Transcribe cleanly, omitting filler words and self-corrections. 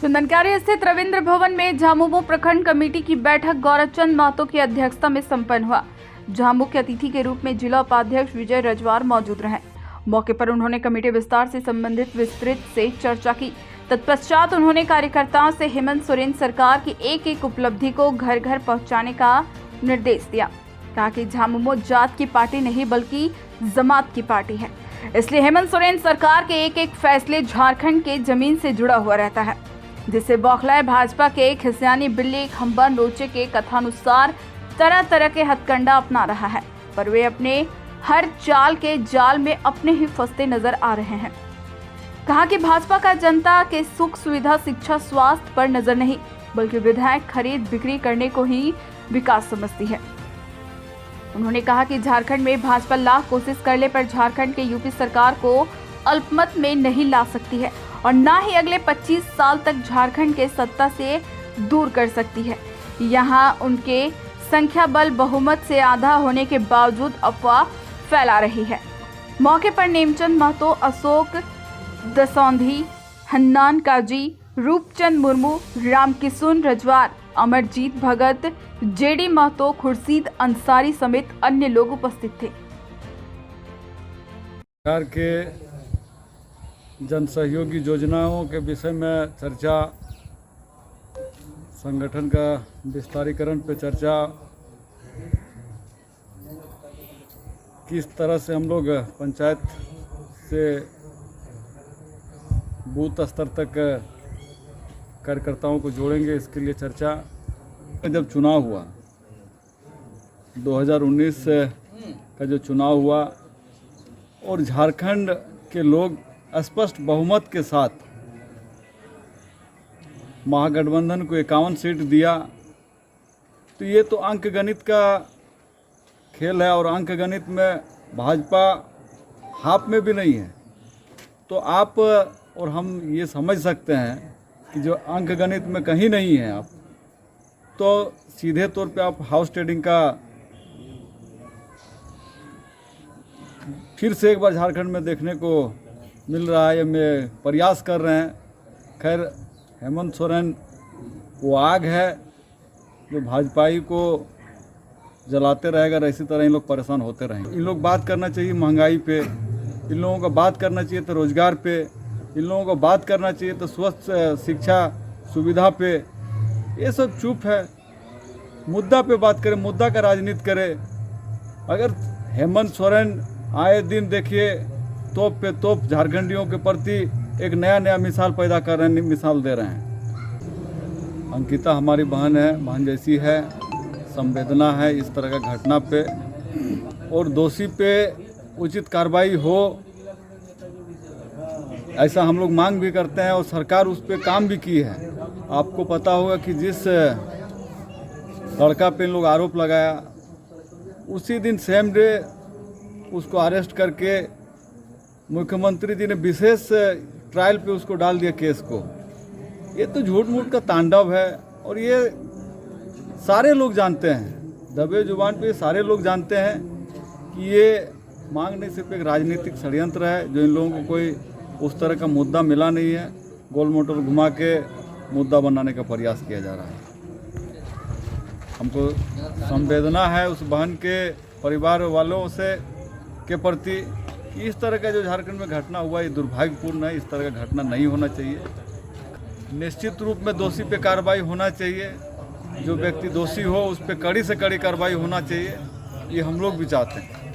चंदनकारी स्थित रविंद्र भवन में झामुमो प्रखंड कमेटी की बैठक गौरवचंद महतो की अध्यक्षता में संपन्न हुआ। जहां मुख्य अतिथि के रूप में जिला उपाध्यक्ष विजय रजवार मौजूद रहे। मौके पर उन्होंने कमेटी विस्तार से संबंधित विस्तृत से चर्चा की। तत्पश्चात उन्होंने कार्यकर्ताओं से हेमंत सोरेन सरकार की एक एक उपलब्धि को घर घर पहुंचाने का निर्देश दिया। कहा कि झामुमो जात की पार्टी नहीं बल्कि जमात की पार्टी है, इसलिए हेमंत सोरेन सरकार के एक एक फैसले झारखंड के जमीन से जुड़ा हुआ रहता है, जिससे बौखलाए भाजपा के खिसियानी बिल्ली खंबा नोचे के कथानुसार तरह तरह के हथकंडा अपना रहा है, पर वे अपने हर चाल के जाल में अपने ही फंसते नजर आ रहे हैं। कहा कि भाजपा का जनता के सुख सुविधा शिक्षा स्वास्थ्य पर नजर नहीं बल्कि विधायक खरीद बिक्री करने को ही विकास समझती है। उन्होंने कहा कि झारखंड में भाजपा लाख कोशिश करने पर झारखंड के यूपी सरकार को अल्पमत में नहीं ला सकती है और ना ही अगले 25 साल तक झारखंड के सत्ता से दूर कर सकती है। यहाँ उनके संख्या बल बहुमत से आधा होने के बावजूद अफवाह फैला रही है। मौके पर नेमचंद महतो, अशोक दसौंधी, हन्नान काजी, रूपचंद मुर्मू, रामकिशुन रजवार, अमरजीत भगत, जेडी महतो, खुर्शीद अंसारी समेत अन्य लोग उपस्थित थे। सरकार के जन सहयोगी योजनाओं के विषय में चर्चा, संगठन का विस्तारीकरण पे चर्चा, किस तरह से हम लोग पंचायत से बूथ स्तर तक कार्यकर्ताओं को जोड़ेंगे, इसके लिए चर्चा। जब चुनाव हुआ 2019 का जो चुनाव हुआ और झारखंड के लोग स्पष्ट बहुमत के साथ महागठबंधन को 51 सीट दिया, तो ये तो अंक गणित का खेल है और अंक गणित में भाजपा हाफ में भी नहीं है। तो आप और हम ये समझ सकते हैं कि जो अंक गणित में कहीं नहीं है आप, तो सीधे तौर पे आप हाउस ट्रेडिंग का फिर से एक बार झारखंड में देखने को मिल रहा है, में प्रयास कर रहे हैं। खैर, हेमंत सोरेन वो आग है जो भाजपाई को जलाते रहेगा, इसी तरह इन लोग परेशान होते रहेंगे। इन लोग बात करना चाहिए महंगाई पे, इन लोगों को बात करना चाहिए तो रोजगार पे, इन लोगों को बात करना चाहिए तो स्वस्थ शिक्षा सुविधा पे। ये सब चुप है। मुद्दा पे बात करें, मुद्दा का राजनीति करें। अगर हेमंत सोरेन आए दिन देखिए तोप पे तोप झारखंडियों के प्रति एक नया मिसाल पैदा कर रहे हैं, मिसाल दे रहे हैं। अंकिता हमारी बहन है, बहन जैसी है, संवेदना है इस तरह का घटना पे, और दोषी पे उचित कार्रवाई हो, ऐसा हम लोग मांग भी करते हैं और सरकार उस पर काम भी की है। आपको पता होगा कि जिस लड़का पे इन लोग आरोप लगाया, उसी दिन सेम डे उसको अरेस्ट करके मुख्यमंत्री जी ने विशेष ट्रायल पे उसको डाल दिया केस को। ये तो झूठ मूठ का तांडव है और ये सारे लोग जानते हैं, दबे जुबान पे सारे लोग जानते हैं कि ये मांग नहीं सिर्फ एक राजनीतिक षड्यंत्र है, जो इन लोगों को कोई उस तरह का मुद्दा मिला नहीं है, गोल मोटर घुमा के मुद्दा बनाने का प्रयास किया जा रहा है। हमको संवेदना है उस बहन के परिवार वालों से के प्रति। इस तरह का जो झारखंड में घटना हुआ ये दुर्भाग्यपूर्ण है, इस तरह का घटना नहीं होना चाहिए। निश्चित रूप में दोषी पे कार्रवाई होना चाहिए, जो व्यक्ति दोषी हो उस पर कड़ी से कड़ी कार्रवाई होना चाहिए, ये हम लोग भी चाहते हैं।